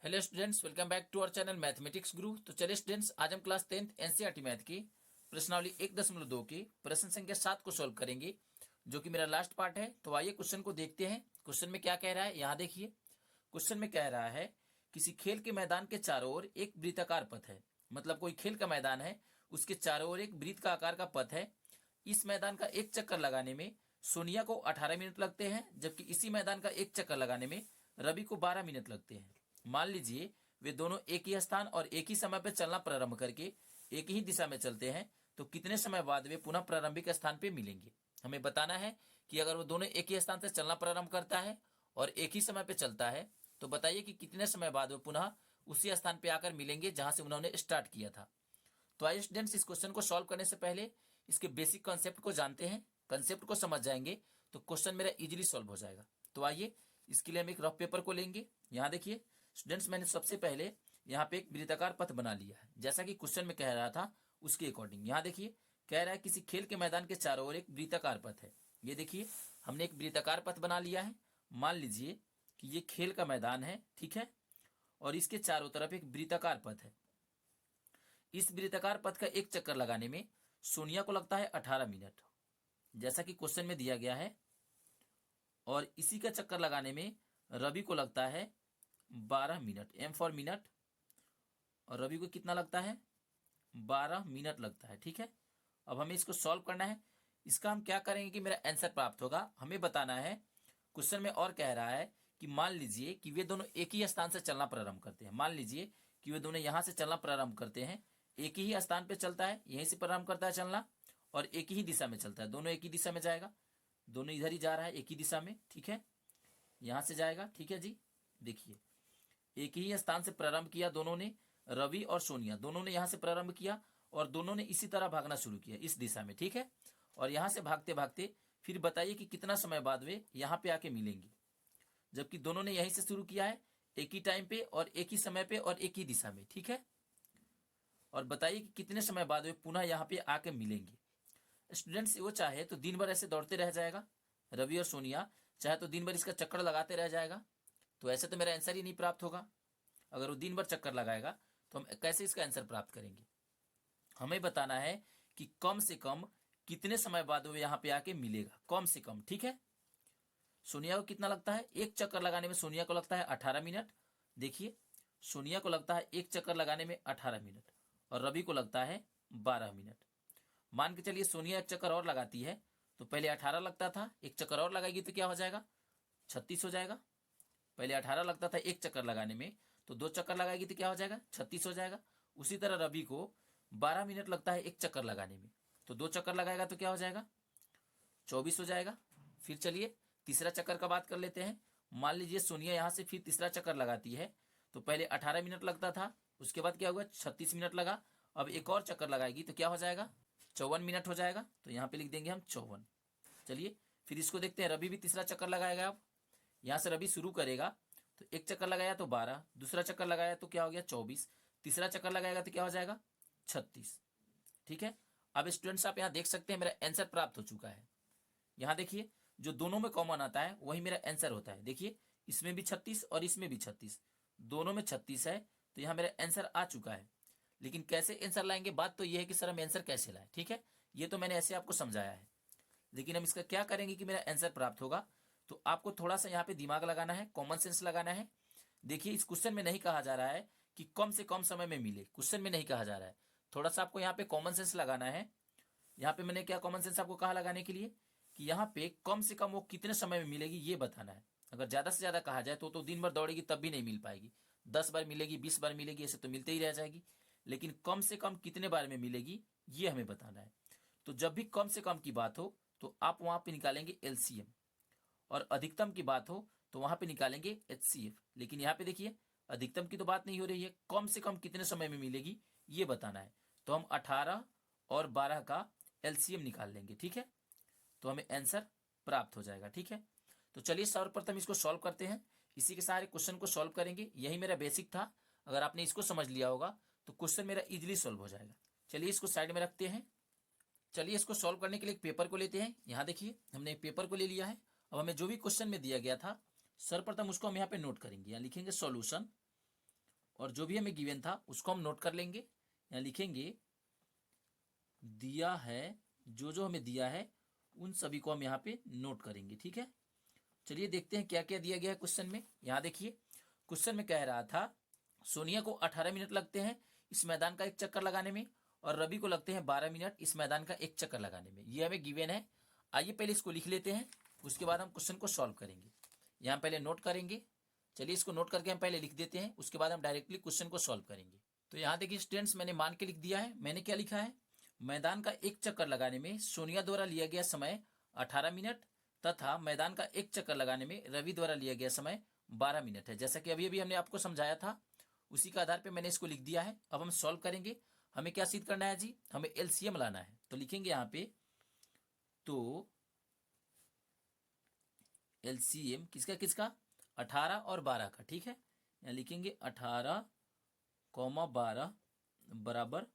Hello students, welcome back to our channel mathematics guru. तो चलिए students, आज हम क्लास 10th एनसीईआरटी मैथ की प्रश्नावली 1.2 की प्रश्न संख्या 7 को सॉल्व करेंगे, जो कि मेरा लास्ट पार्ट है। तो आइए क्वेश्चन को देखते हैं। क्वेश्चन में क्या कह रहा है, यहाँ देखिए। क्वेश्चन में कह रहा है किसी खेल के मैदान के चारों ओर एक वृत्ताकार पथ है। मतलब कोई खेल का मैदान है, उसके चारों ओर एक वृत्त का आकार का पथ है। इस मैदान का एक चक्कर लगाने में सोनिया को 18 मिनट लगते हैं, जबकि इसी मैदान का एक चक्कर लगाने में रवि को 12 मिनट लगते हैं। मान लीजिए वे दोनों एक ही स्थान और एक ही समय पर चलना प्रारंभ करके एक ही दिशा में चलते हैं, तो कितने समय बाद वे पुनः प्रारंभिक स्थान पर मिलेंगे। हमें बताना है कि अगर वो दोनों एक ही स्थान से चलना प्रारंभ करता है और एक ही समय पर चलता है, तो बताइए कि कितने समय बाद वो पुनः उसी स्थान पर आकर मिलेंगे जहां से उन्होंने स्टार्ट किया था। तो आइए स्टूडेंट्स, इस क्वेश्चन को सॉल्व करने से पहले इसके बेसिक कॉन्सेप्ट को जानते हैं। कॉन्सेप्ट को समझ जाएंगे तो क्वेश्चन मेरा इजीली सॉल्व हो जाएगा। तो आइए, इसके लिए हम एक रफ पेपर को लेंगे। यहाँ देखिए स्टूडेंट्स, मैंने सबसे पहले यहाँ पे एक वृत्ताकार पथ बना लिया है, जैसा कि क्वेश्चन में कह रहा था उसके अकॉर्डिंग। यहाँ देखिए कह रहा है किसी खेल के मैदान के चारों ओर एक वृत्ताकार पथ है। ये देखिए हमने एक वृत्ताकार पथ बना लिया है। मान लीजिए कि ये खेल का मैदान है, ठीक है, और इसके चारों तरफ एक वृत्ताकार पथ है। इस वृत्ताकार पथ का एक चक्कर लगाने में सोनिया को लगता है 18 मिनट, जैसा कि क्वेश्चन में दिया गया है, और इसी का चक्कर लगाने में रवि को लगता है 12 मिनट, एम फॉर मिनट, और रवि को कितना लगता है 12 मिनट लगता है, ठीक है। अब हमें इसको सॉल्व करना है। इसका हम क्या करेंगे कि मेरा आंसर प्राप्त होगा। हमें बताना है, क्वेश्चन में और कह रहा है कि मान लीजिए कि वे दोनों एक ही स्थान से चलना प्रारंभ करते हैं। मान लीजिए कि वे दोनों यहां से चलना प्रारंभ करते हैं, एक ही स्थान पे चलता है, यहीं से प्रारंभ करता है चलना, और एक ही दिशा में चलता है। दोनों एक ही दिशा में जाएगा, दोनों इधर ही जा रहा है एक ही दिशा में, ठीक है, यहां से जाएगा, ठीक है जी। देखिए एक ही स्थान से प्रारंभ किया दोनों ने, रवि और सोनिया दोनों ने यहां से प्रारंभ किया और दोनों ने इसी तरह भागना शुरू किया इस दिशा में, ठीक है। और यहां से भागते भागते फिर बताइए कि कितना समय बाद वे यहां पे आके मिलेंगे, जबकि दोनों ने यहीं से शुरू किया है, एक ही टाइम पे और एक ही समय पे और एक ही दिशा में, ठीक है। और बताइए कि कितने समय बाद वे पुनः यहाँ पे आके मिलेंगे। स्टूडेंट्स, वो चाहे तो दिन भर ऐसे दौड़ते रह जाएगा, रवि और सोनिया चाहे तो दिन भर इसका चक्कर लगाते रह जाएगा, तो ऐसे तो मेरा आंसर ही नहीं प्राप्त होगा। अगर वो दिन भर चक्कर लगाएगा तो हम कैसे इसका आंसर प्राप्त करेंगे। हमें बताना है कि कम से कम कितने समय बाद वो यहाँ पे आके मिलेगा, कम से कम, ठीक है। सोनिया को कितना लगता है, एक चक्कर लगाने में सोनिया को लगता है 18 मिनट। देखिए सोनिया को लगता है एक चक्कर लगाने में 18 मिनट और रवि को लगता है 12 मिनट। मान के चलिए सोनिया एक चक्कर और लगाती है, तो पहले 18 लगता था, एक चक्कर और लगाएगी तो क्या हो जाएगा, 36 हो जाएगा। पहले 18 लगता था एक चक्कर लगाने में, तो 2 चक्कर लगाएगी तो क्या हो जाएगा, 36 हो जाएगा। उसी तरह रवि को 12 मिनट लगता है एक चक्कर लगाने में, तो 2 चक्कर लगाएगा तो क्या हो जाएगा, 24 हो जाएगा। फिर चलिए तीसरा चक्कर का बात कर लेते हैं। मान लीजिए सोनिया यहाँ से फिर तीसरा चक्कर लगाती है, तो पहले 18 मिनट लगता था, उसके बाद क्या हुआ, 36 मिनट लगा। अब एक और चक्कर लगाएगी तो क्या हो जाएगा, 54 मिनट हो जाएगा। तो यहाँ पे लिख देंगे हम 54। चलिए फिर इसको देखते हैं, रवि भी तीसरा चक्कर लगाएगा। अब यहाँ से रवि शुरू करेगा, तो एक चक्कर लगाया तो 12, दूसरा चक्कर लगाया तो क्या हो गया 24, तीसरा चक्कर लगाएगा तो क्या हो जाएगा 36, ठीक है। अब स्टूडेंट्स आप यहाँ देख सकते हैं मेरा आंसर प्राप्त हो चुका है। यहाँ देखिए जो दोनों में कॉमन आता है वही मेरा आंसर होता है। देखिए इसमें भी 36 और इसमें भी 36, दोनों में 36 है, तो यहाँ मेरा आंसर आ चुका है। लेकिन कैसे आंसर लाएंगे, बात तो यह है कि सर हम आंसर कैसे लाए, ठीक है। ये तो मैंने ऐसे आपको समझाया है, लेकिन हम इसका क्या करेंगे कि मेरा आंसर प्राप्त होगा, तो आपको थोड़ा सा यहाँ पे दिमाग लगाना है, कॉमन सेंस लगाना है। देखिए इस क्वेश्चन में नहीं कहा जा रहा है कि कम से कम समय में मिले, क्वेश्चन में नहीं कहा जा रहा है। थोड़ा सा आपको यहाँ पे कॉमन सेंस लगाना है। यहाँ पे मैंने क्या कॉमन सेंस आपको कहा लगाने के लिए, कि यहाँ पे कम से कम वो कितने समय में मिलेगी ये बताना है। अगर ज्यादा से ज्यादा कहा जाए तो दिन भर दौड़ेगी तब भी नहीं मिल पाएगी, 10 बार मिलेगी, 20 बार मिलेगी, ऐसे तो मिलते ही रह जाएगी। लेकिन कम से कम कितने बार में मिलेगी ये हमें बताना है। तो जब भी कम से कम की बात हो तो आप वहां पे निकालेंगे एलसीएम, और अधिकतम की बात हो तो वहां पे निकालेंगे एचसीएफ। लेकिन यहाँ पे देखिए अधिकतम की तो बात नहीं हो रही है, कम से कम कितने समय में मिलेगी ये बताना है। तो हम 18 और 12 का एलसीएम निकाल लेंगे, ठीक है, तो हमें आंसर प्राप्त हो जाएगा, ठीक है। तो चलिए सर्वप्रथम इसको सॉल्व करते हैं। इसी के सारे क्वेश्चन को सॉल्व करेंगे, यही मेरा बेसिक था। अगर आपने इसको समझ लिया होगा तो क्वेश्चन मेरा इजीली सॉल्व हो जाएगा। चलिए इसको साइड में रखते हैं। चलिए इसको सॉल्व करने के लिए एक पेपर को लेते हैं। यहाँ देखिए हमने एक पेपर को ले लिया है। अब हमें जो भी क्वेश्चन में दिया गया था सर्वप्रथम उसको हम यहाँ पे नोट करेंगे। यहाँ लिखेंगे सॉल्यूशन, और जो भी हमें गिवन था उसको हम नोट कर लेंगे। यहाँ लिखेंगे दिया है, जो जो हमें दिया है उन सभी को हम यहाँ पे नोट करेंगे। ठीक है, चलिए देखते हैं क्या क्या दिया गया है क्वेश्चन में। यहाँ देखिए क्वेश्चन में कह रहा था सोनिया को 18 मिनट लगते हैं इस मैदान का एक चक्कर लगाने में और रवि को लगते हैं 12 मिनट इस मैदान का एक चक्कर लगाने में। ये हमें गिवन है। आइए पहले इसको लिख लेते हैं, उसके बाद हम क्वेश्चन को सॉल्व करेंगे। यहाँ पहले नोट करेंगे। चलिए इसको नोट करके हम पहले लिख देते हैं, उसके बाद हम डायरेक्टली क्वेश्चन को सॉल्व करेंगे। तो यहाँ देखिए स्टूडेंट्स, मैंने मान के लिख दिया है। मैंने क्या लिखा है, मैदान का एक चक्कर लगाने में सोनिया द्वारा लिया गया समय 18 मिनट तथा मैदान का एक चक्कर लगाने में रवि द्वारा लिया गया समय 12 मिनट है। जैसा कि अभी अभी हमने आपको समझाया था, उसी के आधार पे मैंने इसको लिख दिया है। अब हम सॉल्व करेंगे। हमें क्या सिद्ध करना है जी, हमें एलसीएम लाना है। तो लिखेंगे यहाँ पे, तो एलसीएम किसका किसका, 18 और 12 का। ठीक है, यहाँ लिखेंगे 18, 12 बराबर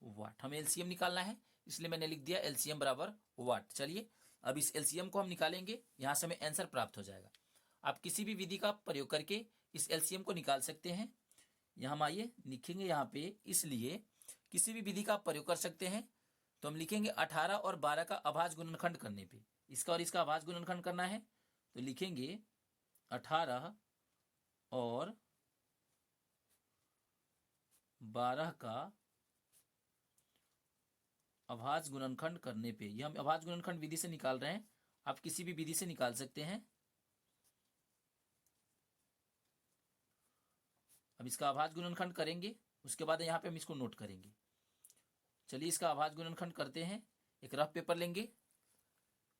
वाट। हमें एलसीएम निकालना है, इसलिए मैंने लिख दिया एलसीएम बराबर वाट। चलिए अब इस एलसीएम को हम निकालेंगे, यहाँ से हमें आंसर प्राप्त हो जाएगा। आप किसी भी विधि का प्रयोग करके इस एलसीएम को निकाल सकते हैं। यहाँ हम आइए लिखेंगे यहाँ पे, इसलिए किसी भी विधि का प्रयोग कर सकते हैं। तो हम लिखेंगे 18 और 12 का अभाज्य गुणनखंड करने पे, इसका और इसका अभाज्य गुणनखंड करना है। तो लिखेंगे 18 और 12 का अभाज्य गुणनखंड करने पे, ये हम अभाज्य गुणनखंड विधि से निकाल रहे हैं, आप किसी भी विधि से निकाल सकते हैं। अब इसका अभाज्य गुणनखंड करेंगे, उसके बाद यहाँ पे हम इसको नोट करेंगे। चलिए इसका अभाज्य गुणनखंड करते हैं। एक रफ पेपर लेंगे।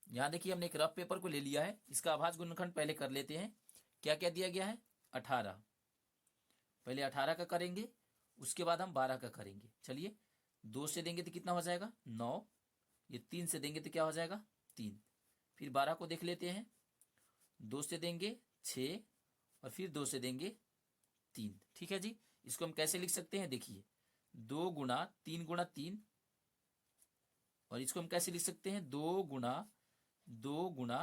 यहाँ देखिए हमने एक रफ पेपर को ले लिया है। इसका अभाज्य गुणनखंड पहले कर लेते हैं। क्या क्या दिया गया है, 18, पहले 18 का करेंगे, उसके बाद हम 12 का करेंगे। चलिए 2 से देंगे तो कितना हो जाएगा 9, ये 3 से देंगे तो क्या हो जाएगा 3। फिर 12 को देख लेते हैं, 2 से देंगे 6 और फिर 2 से देंगे 3। ठीक है जी, इसको हम कैसे लिख सकते हैं, देखिए 2 गुणा 3 गुणा 3, और इसको हम कैसे लिख सकते हैं 2 गुणा 2 गुणा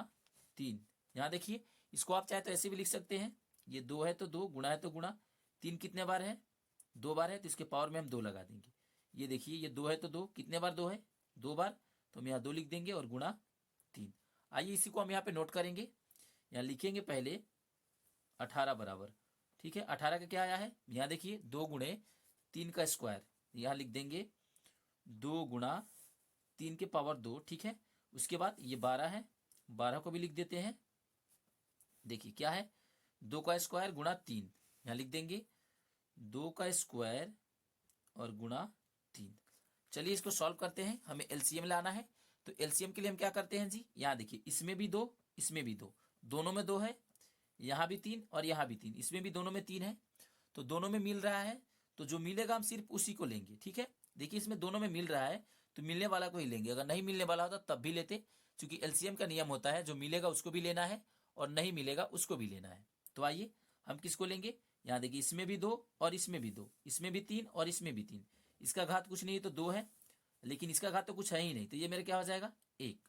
3। यहाँ देखिए इसको आप चाहे तो ऐसे भी लिख सकते हैं, ये 2 है तो 2, गुणा है तो गुणा, 3 कितने बार है 2 बार है, तो इसके पावर में हम 2 लगा देंगे। ये देखिए ये 2 है तो 2, कितने बार 2 है 2 बार, तो हम यहाँ 2 लिख देंगे और गुणा 3। आइए इसी को हम यहाँ पे नोट करेंगे। यहाँ लिखेंगे पहले 18 बराबर, ठीक है 18 का क्या आया है, यहाँ देखिए 2 गुणे 3 का स्क्वायर, यहाँ लिख देंगे 2 गुणा 3 के पावर 2। ठीक है, उसके बाद ये 12 है, 12 को भी लिख देते हैं। देखिए क्या है 2 का स्क्वायर गुणा 3, यहाँ लिख देंगे 2 का स्क्वायर और गुणा 3। चलिए इसको सॉल्व करते हैं। हमें एलसीएम लाना है, तो एलसीएम के लिए हम क्या करते हैं जी, यहाँ देखिए इसमें भी 2 इसमें भी 2, दोनों में 2 है, यहाँ भी 3 और यहाँ भी 3, इसमें भी दोनों में 3 है, तो दोनों में मिल रहा है, तो जो मिलेगा हम सिर्फ उसी को लेंगे। ठीक है, देखिए इसमें दोनों में मिल रहा है तो मिलने वाला को ही लेंगे, अगर नहीं मिलने वाला होता तब भी लेते, क्योंकि एलसीएम का नियम होता है जो मिलेगा उसको भी लेना है और नहीं मिलेगा उसको भी लेना है। तो आइए हम किसको लेंगे, यहाँ देखिए इसमें भी 2 और इसमें भी 2, इसमें भी 3 और इसमें भी 3, इसका घात कुछ नहीं है तो 2 है, लेकिन इसका घात तो कुछ है ही नहीं, तो ये मेरा क्या हो जाएगा 1।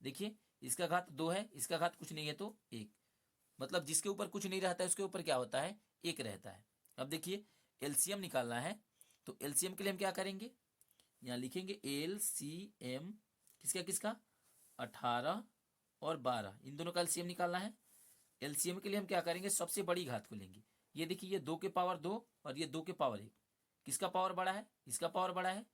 देखिए इसका घात 2 है, इसका घात कुछ नहीं है तो 1, मतलब जिसके ऊपर कुछ नहीं रहता है उसके ऊपर क्या होता है 1 रहता है। अब देखिए एलसीएम निकालना है, तो एलसीएम के लिए हम क्या करेंगे, यहाँ लिखेंगे एलसीएम किसका किसका 18 और 12, इन दोनों का एलसीएम निकालना है। एलसीएम के लिए हम क्या करेंगे, सबसे बड़ी घात को लेंगे। ये देखिए ये 2 के पावर 2 और ये 2 के पावर 1, किसका पावर बड़ा है, इसका पावर बड़ा है,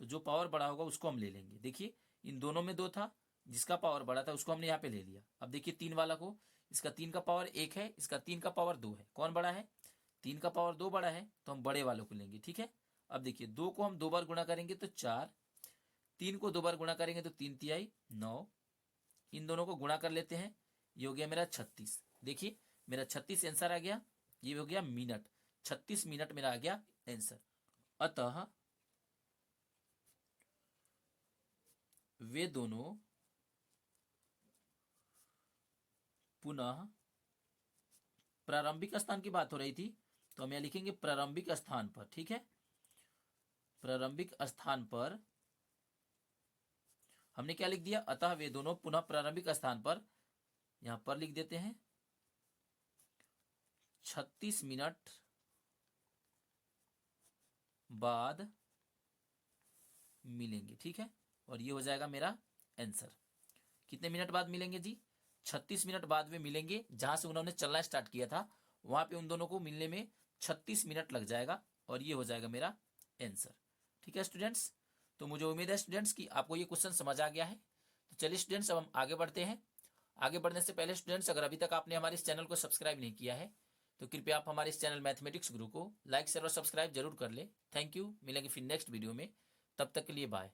तो जो पावर बड़ा होगा उसको हम ले लेंगे। देखिए इन दोनों में 2 था, जिसका पावर बड़ा था उसको हमने यहाँ पे ले लिया। अब देखिए 3 वाला को, इसका 3 का पावर 1 है, इसका 3 का पावर 2 है, कौन बड़ा है 3 का पावर 2 बड़ा है, तो हम बड़े वालों को लेंगे। ठीक है, अब देखिए 2 को हम 2 बार गुणा करेंगे तो 4, 3 को 2 बार गुणा करेंगे तो 3 तिहाई 9, इन दोनों को गुणा कर लेते हैं, ये हो गया मेरा 36। देखिए मेरा 36 आंसर आ गया, ये हो गया मिनट, 36 मिनट मेरा आ गया आंसर। अतः वे दोनों पुनः, प्रारंभिक स्थान की बात हो रही थी तो हम यहाँ लिखेंगे प्रारंभिक स्थान पर। ठीक है, प्रारंभिक स्थान पर हमने क्या लिख दिया, अतः वे दोनों पुनः प्रारंभिक स्थान पर, यहां पर लिख देते हैं 36 मिनट बाद मिलेंगे, ठीक है। और ये हो जाएगा मेरा आंसर। कितने मिनट बाद मिलेंगे जी? 36 मिनट बाद में मिलेंगे। जहां से उन्होंने चलना स्टार्ट किया था वहां पे उन दोनों को मिलने में 36 मिनट लग जाएगा और ये हो जाएगा मेरा आंसर, ठीक है स्टूडेंट्स। तो मुझे उम्मीद है स्टूडेंट्स कि आपको ये क्वेश्चन समझ आ गया है। तो चलिए स्टूडेंट्स अब हम आगे बढ़ते हैं। आगे बढ़ने से पहले स्टूडेंट्स अगर अभी तक आपने हमारे इस चैनल को सब्सक्राइब नहीं किया है तो कृपया आप हमारे इस चैनल मैथमेटिक्स गुरु को लाइक शेयर और सब्सक्राइब जरूर कर ले। थैंक यू, मिलेंगे फिर नेक्स्ट वीडियो में, तब तक के लिए बाय।